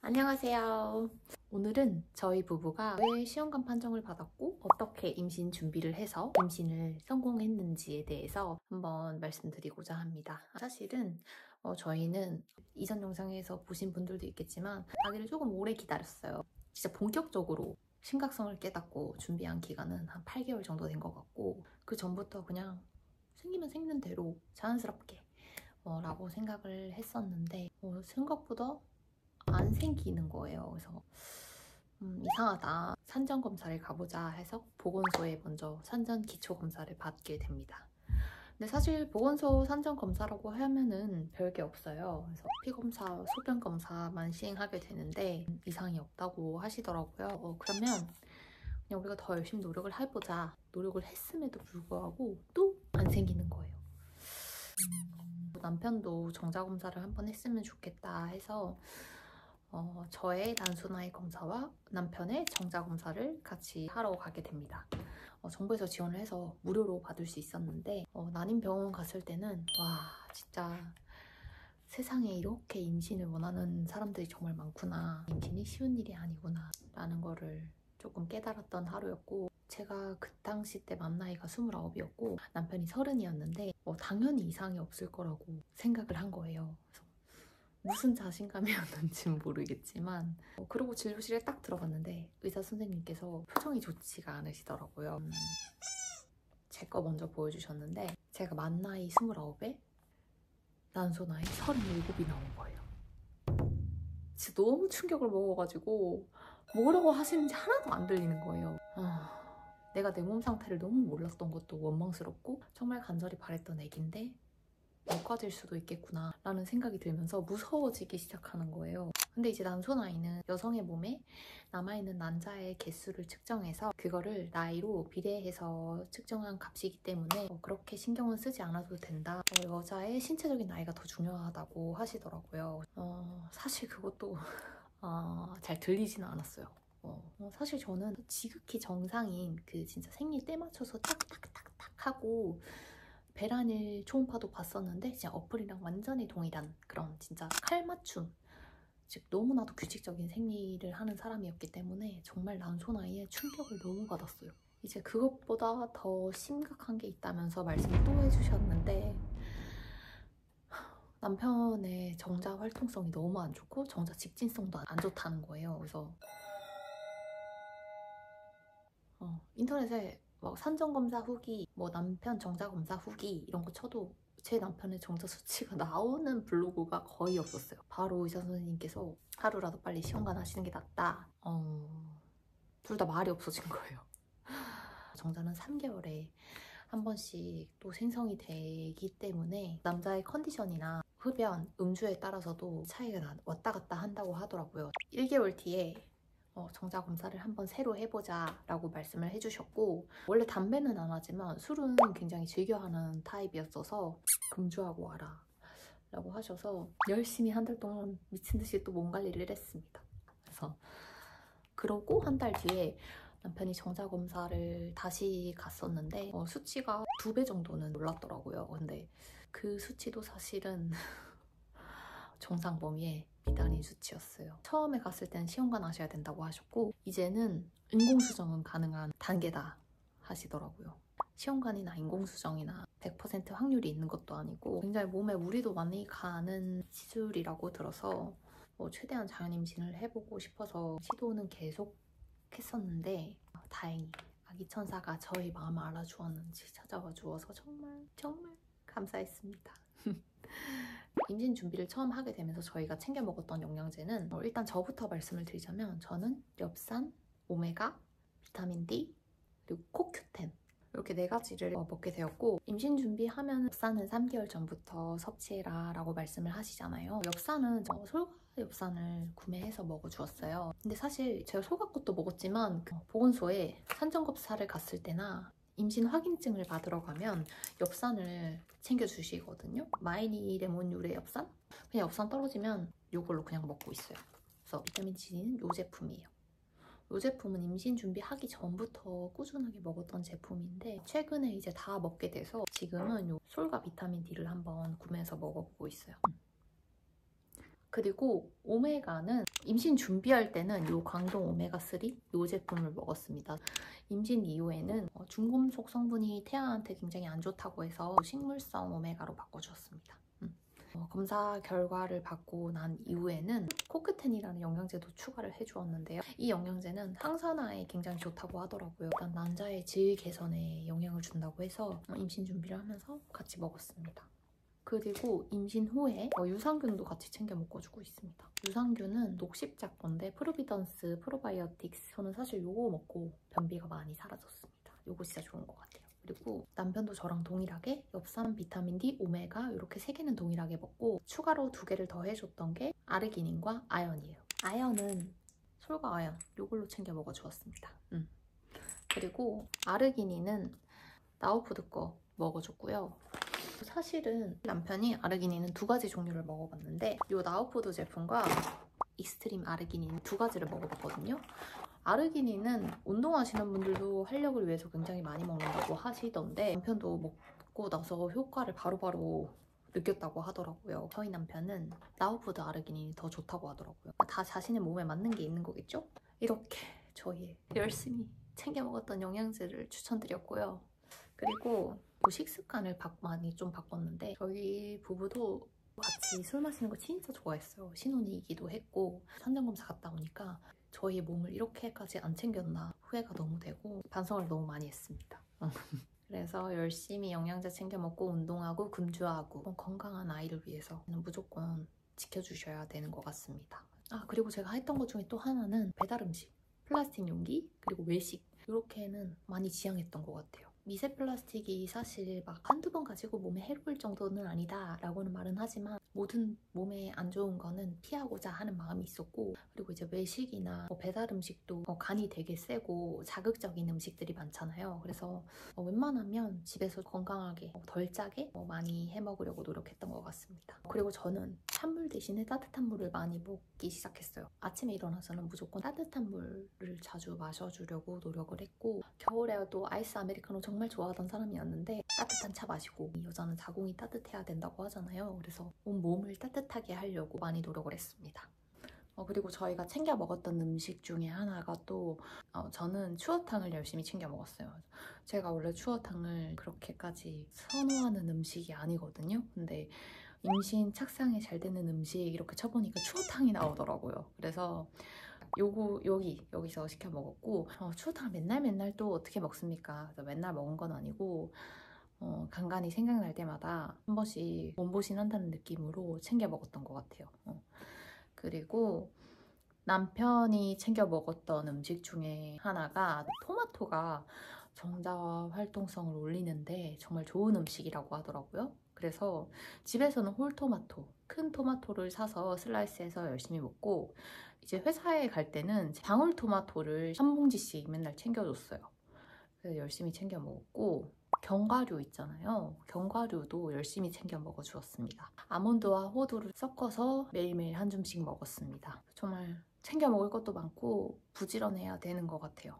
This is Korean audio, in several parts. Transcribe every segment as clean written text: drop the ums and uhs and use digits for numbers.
안녕하세요. 오늘은 저희 부부가 왜 시험관 판정을 받았고 어떻게 임신 준비를 해서 임신을 성공했는지에 대해서 한번 말씀드리고자 합니다. 사실은 저희는 이전 영상에서 보신 분들도 있겠지만 아기를 조금 오래 기다렸어요. 진짜 본격적으로 심각성을 깨닫고 준비한 기간은 한 8개월 정도 된 것 같고 그 전부터 그냥 생기면 생긴 대로 자연스럽게 라고 생각을 했었는데 생각보다 안 생기는 거예요. 그래서 이상하다. 산전검사를 가보자 해서 보건소에 먼저 산전 기초검사를 받게 됩니다. 근데 사실 보건소 산전검사라고 하면은 별게 없어요. 그래서 피검사, 소변검사만 시행하게 되는데 이상이 없다고 하시더라고요. 그러면 그냥 우리가 더 열심히 노력을 해보자. 노력을 했음에도 불구하고 또 안 생기는 거예요. 남편도 정자검사를 한번 했으면 좋겠다 해서 저의 난소나이 검사와 남편의 정자검사를 같이 하러 가게 됩니다. 정부에서 지원을 해서 무료로 받을 수 있었는데 난임병원 갔을 때는 와 진짜 세상에 이렇게 임신을 원하는 사람들이 정말 많구나. 임신이 쉬운 일이 아니구나 라는 거를 조금 깨달았던 하루였고 제가 그 당시 때 만 나이가 29이었고 남편이 30이었는데 당연히 이상이 없을 거라고 생각을 한 거예요. 그래서 무슨 자신감이었는지는 모르겠지만 그러고 진료실에 딱 들어갔는데 의사 선생님께서 표정이 좋지가 않으시더라고요. 제 거 먼저 보여주셨는데 제가 만 나이 29에 난소 나이 37이 나온 거예요. 진짜 너무 충격을 먹어가지고 뭐라고 하시는지 하나도 안 들리는 거예요. 내가 내 몸 상태를 너무 몰랐던 것도 원망스럽고 정말 간절히 바랬던 애기인데 못 가질 수도 있겠구나 라는 생각이 들면서 무서워지기 시작하는 거예요. 근데 이제 난소나이는 여성의 몸에 남아있는 난자의 개수를 측정해서 그거를 나이로 비례해서 측정한 값이기 때문에 그렇게 신경은 쓰지 않아도 된다. 여자의 신체적인 나이가 더 중요하다고 하시더라고요. 사실 그것도 잘 들리지는 않았어요. 사실 저는 지극히 정상인 그 진짜 생리 때 맞춰서 딱딱딱딱 하고 배란일 초음파도 봤었는데 진짜 어플이랑 완전히 동일한 그런 진짜 칼맞춤, 즉 너무나도 규칙적인 생리를 하는 사람이었기 때문에 정말 난소 나이에 충격을 너무 받았어요. 이제 그것보다 더 심각한 게 있다면서 말씀을 또 해주셨는데 남편의 정자 활동성이 너무 안 좋고 정자 직진성도 안 좋다는 거예요. 그래서 인터넷에 뭐 산전검사 후기, 뭐 남편 정자검사 후기 이런 거 쳐도 제 남편의 정자 수치가 나오는 블로그가 거의 없었어요. 바로 의사 선생님께서 하루라도 빨리 시험관 하시는 게 낫다. 둘 다 말이 없어진 거예요. 정자는 3개월에 한 번씩 또 생성이 되기 때문에 남자의 컨디션이나 흡연, 음주에 따라서도 차이가 왔다 갔다 한다고 하더라고요. 1개월 뒤에 정자 검사를 한번 새로 해보자 라고 말씀을 해주셨고 원래 담배는 안 하지만 술은 굉장히 즐겨하는 타입이었어서 금주하고 와라 라고 하셔서 열심히 한 달 동안 미친듯이 또 몸 관리를 했습니다. 그래서 그러고 한 달 뒤에 남편이 정자 검사를 다시 갔었는데 수치가 2배 정도는 올랐더라고요. 근데 그 수치도 사실은 정상 범위의 비단인 수치였어요. 처음에 갔을 때는 시험관 하셔야 된다고 하셨고 이제는 인공수정은 가능한 단계다 하시더라고요. 시험관이나 인공수정이나 100% 확률이 있는 것도 아니고 굉장히 몸에 무리도 많이 가는 시술이라고 들어서 최대한 자연임신을 해보고 싶어서 시도는 계속 했었는데 다행히 아기 천사가 저희 마음을 알아주었는지 찾아와 주어서 정말 감사했습니다. 임신 준비를 처음 하게 되면서 저희가 챙겨 먹었던 영양제는 일단 저부터 말씀을 드리자면 저는 엽산, 오메가, 비타민 D, 그리고 코큐텐 이렇게 4가지를 먹게 되었고 임신 준비하면 엽산은 3개월 전부터 섭취해라 라고 말씀을 하시잖아요. 엽산은 솔가 엽산을 구매해서 먹어주었어요. 근데 사실 제가 솔가 것도 먹었지만 보건소에 산전검사를 갔을 때나 임신 확인증을 받으러 가면 엽산을 챙겨주시거든요. 마이니 레몬유래 엽산? 그냥 엽산 떨어지면 이걸로 그냥 먹고 있어요. 그래서 비타민 C는 이 제품이에요. 이 제품은 임신 준비하기 전부터 꾸준하게 먹었던 제품인데 최근에 이제 다 먹게 돼서 지금은 요 솔가 비타민 D를 한번 구매해서 먹어보고 있어요. 그리고 오메가는 임신 준비할 때는 이 광동 오메가3 이 제품을 먹었습니다. 임신 이후에는 중금속 성분이 태아한테 굉장히 안 좋다고 해서 식물성 오메가로 바꿔주었습니다. 검사 결과를 받고 난 이후에는 코크텐이라는 영양제도 추가를 해주었는데요. 이 영양제는 항산화에 굉장히 좋다고 하더라고요. 일단 난자의 질 개선에 영향을 준다고 해서 임신 준비를 하면서 같이 먹었습니다. 그리고 임신 후에 유산균도 같이 챙겨 먹어주고 있습니다. 유산균은 녹십자 건데 프로비던스 프로바이오틱스. 저는 사실 요거 먹고 변비가 많이 사라졌습니다. 요거 진짜 좋은 것 같아요. 그리고 남편도 저랑 동일하게 엽산, 비타민 D, 오메가 이렇게 3개는 동일하게 먹고 추가로 2개를 더 해줬던 게 아르기닌과 아연이에요. 아연은 솔과 아연 요걸로 챙겨 먹어주었습니다. 그리고 아르기닌은 나우푸드 거 먹어줬고요. 사실은 남편이 아르기닌은 2가지 종류를 먹어봤는데 이 나우푸드 제품과 익스트림 아르기닌 2가지를 먹어봤거든요. 아르기닌은 운동하시는 분들도 활력을 위해서 굉장히 많이 먹는다고 하시던데 남편도 먹고 나서 효과를 바로바로 느꼈다고 하더라고요. 저희 남편은 나우푸드 아르기닌이 더 좋다고 하더라고요. 다 자신의 몸에 맞는 게 있는 거겠죠? 이렇게 저희 열심히 챙겨 먹었던 영양제를 추천드렸고요. 그리고 식습관을 많이 좀 바꿨는데 저희 부부도 같이 술 마시는 거 진짜 좋아했어요. 신혼이기도 했고 선전검사 갔다 오니까 저희 몸을 이렇게까지 안 챙겼나 후회가 너무 되고 반성을 너무 많이 했습니다. 그래서 열심히 영양제 챙겨 먹고 운동하고 금주하고 건강한 아이를 위해서는 무조건 지켜주셔야 되는 것 같습니다. 그리고 제가 했던 것 중에 또 하나는 배달 음식, 플라스틱 용기, 그리고 외식 이렇게는 많이 지양했던 것 같아요. 미세 플라스틱이 사실 막 한두 번 가지고 몸에 해로울 정도는 아니다 라고는 말은 하지만 모든 몸에 안 좋은 거는 피하고자 하는 마음이 있었고 그리고 이제 외식이나 배달 음식도 간이 되게 세고 자극적인 음식들이 많잖아요. 그래서 웬만하면 집에서 건강하게 덜 짜게 많이 해 먹으려고 노력했던 것 같습니다. 그리고 저는 찬물 대신에 따뜻한 물을 많이 먹기 시작했어요. 아침에 일어나서는 무조건 따뜻한 물을 자주 마셔주려고 노력을 했고 겨울에도 아이스 아메리카노 정말 좋아하던 사람이었는데 따뜻한 차 마시고 여자는 자궁이 따뜻해야 된다고 하잖아요. 그래서 온몸을 따뜻하게 하려고 많이 노력을 했습니다. 그리고 저희가 챙겨 먹었던 음식 중에 하나가 또 저는 추어탕을 열심히 챙겨 먹었어요. 제가 원래 추어탕을 그렇게까지 선호하는 음식이 아니거든요. 근데 임신 착상에 잘 되는 음식 이렇게 쳐보니까 추어탕이 나오더라고요. 그래서 여기서 시켜 먹었고 추어탕을 맨날 또 어떻게 먹습니까? 그래서 맨날 먹은 건 아니고 간간히 생각날 때마다 한 번씩 몸보신 한다는 느낌으로 챙겨 먹었던 것 같아요. 그리고 남편이 챙겨 먹었던 음식 중에 하나가 토마토가 정자 활동성을 올리는데 정말 좋은 음식이라고 하더라고요. 그래서 집에서는 홀토마토, 큰 토마토를 사서 슬라이스해서 열심히 먹고 이제 회사에 갈 때는 방울토마토를 한 봉지씩 맨날 챙겨줬어요. 그래서 열심히 챙겨 먹었고 견과류 있잖아요. 견과류도 열심히 챙겨 먹어주었습니다. 아몬드와 호두를 섞어서 매일매일 한 줌씩 먹었습니다. 정말 챙겨 먹을 것도 많고 부지런해야 되는 것 같아요.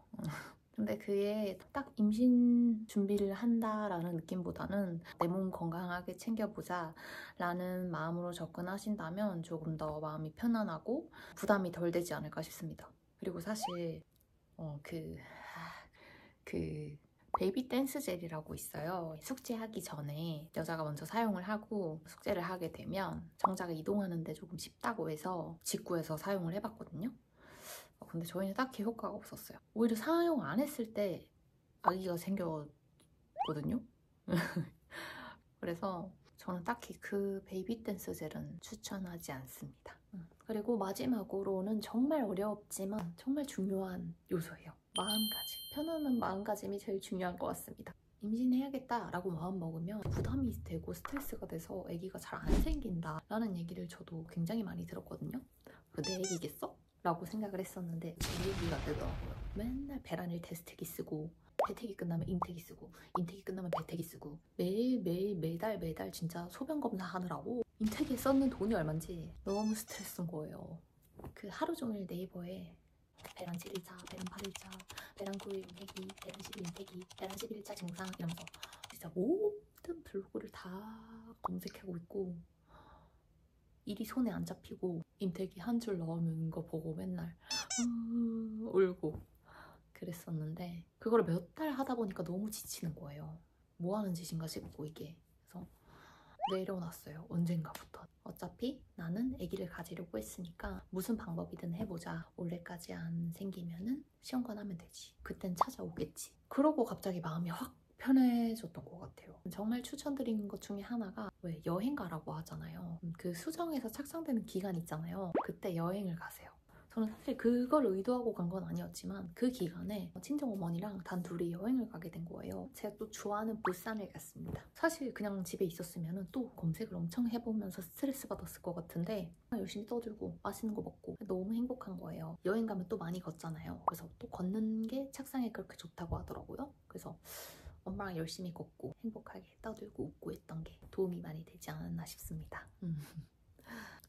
근데 그게 딱 임신 준비를 한다라는 느낌보다는 내 몸 건강하게 챙겨보자 라는 마음으로 접근하신다면 조금 더 마음이 편안하고 부담이 덜 되지 않을까 싶습니다. 그리고 사실 베이비 댄스 젤이라고 있어요. 숙제하기 전에 여자가 먼저 사용을 하고 숙제를 하게 되면 정자가 이동하는데 조금 쉽다고 해서 직구해서 사용을 해봤거든요. 근데 저희는 딱히 효과가 없었어요. 오히려 사용 안 했을 때 아기가 생겼거든요. 그래서 저는 딱히 그 베이비 댄스 젤은 추천하지 않습니다. 그리고 마지막으로는 정말 어렵지만 정말 중요한 요소예요. 마음가짐. 편안한 마음가짐이 제일 중요한 것 같습니다. 임신해야겠다라고 마음먹으면 부담이 되고 스트레스가 돼서 아기가 잘 안 생긴다 라는 얘기를 저도 굉장히 많이 들었거든요. 내 아기겠어? 라고 생각을 했었는데 제 얘기가 되더라고요. 맨날 배란일 테스트기 쓰고 배태기 끝나면 임태기 쓰고 임태기 끝나면 배태기 쓰고 매달 진짜 소변 검사하느라고 임태기에 썼는 돈이 얼만지 너무 스트레스인 거예요. 그 하루 종일 네이버에 배란 7일차, 배란 8일차, 배란 9일 임태기, 배란 10일 임태기, 배란 11일차 증상 이러면서 진짜 모든 블로그를 다 검색하고 있고 일이 손에 안 잡히고 임태기 한 줄 넣는 거 보고 맨날 울고 그랬었는데 그걸 몇 달 하다 보니까 너무 지치는 거예요. 뭐 하는 짓인가 싶고 이게. 그래서 내려놨어요. 언젠가부터. 어차피 나는 아기를 가지려고 했으니까 무슨 방법이든 해보자. 올해까지 안 생기면은 시험관 하면 되지. 그땐 찾아오겠지. 그러고 갑자기 마음이 확 편해졌던 것 같아요. 정말 추천드리는 것 중에 하나가 왜 여행 가라고 하잖아요. 그 수정에서 착상되는 기간 있잖아요. 그때 여행을 가세요. 저는 사실 그걸 의도하고 간 건 아니었지만 그 기간에 친정어머니랑 단 둘이 여행을 가게 된 거예요. 제가 또 좋아하는 부산을 갔습니다. 사실 그냥 집에 있었으면 또 검색을 엄청 해보면서 스트레스 받았을 것 같은데 열심히 떠들고 맛있는 거 먹고 너무 행복한 거예요. 여행 가면 또 많이 걷잖아요. 그래서 또 걷는 게 착상에 그렇게 좋다고 하더라고요. 그래서 엄마랑 열심히 걷고 행복하게 떠들고 웃고 했던 게 도움이 많이 되지 않았나 싶습니다.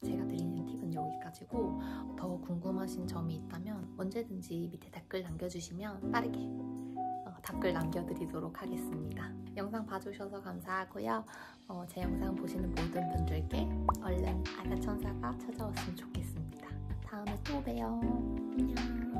제가 드리는 팁은 여기까지고 더 궁금하신 점이 있다면 언제든지 밑에 댓글 남겨주시면 빠르게 댓글 남겨드리도록 하겠습니다. 영상 봐주셔서 감사하고요. 제 영상 보시는 모든 분들께 얼른 아가천사가 찾아왔으면 좋겠습니다. 다음에 또 봬요. 안녕.